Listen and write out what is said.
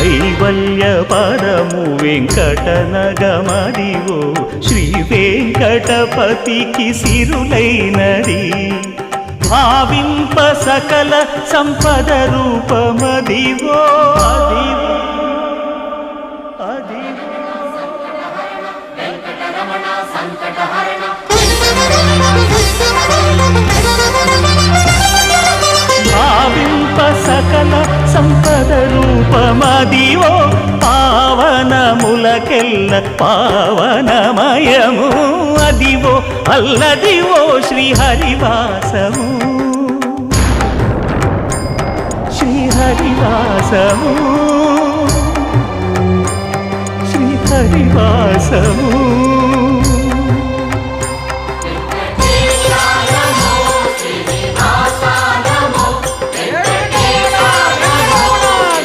కైవల్య పదము వెంకటనగమదివో శ్రీ వెంకటపతికి సిరులైనది భావింప సకల సంపద రూపమదివో అదివో అదివో భావింప సకల సంపద రూపమదివో పావనములకెల్ల పావనమయము అదివో అల్లదివో శ్రీహరివాసము శ్రీహరివాసము శ్రీహరివాసము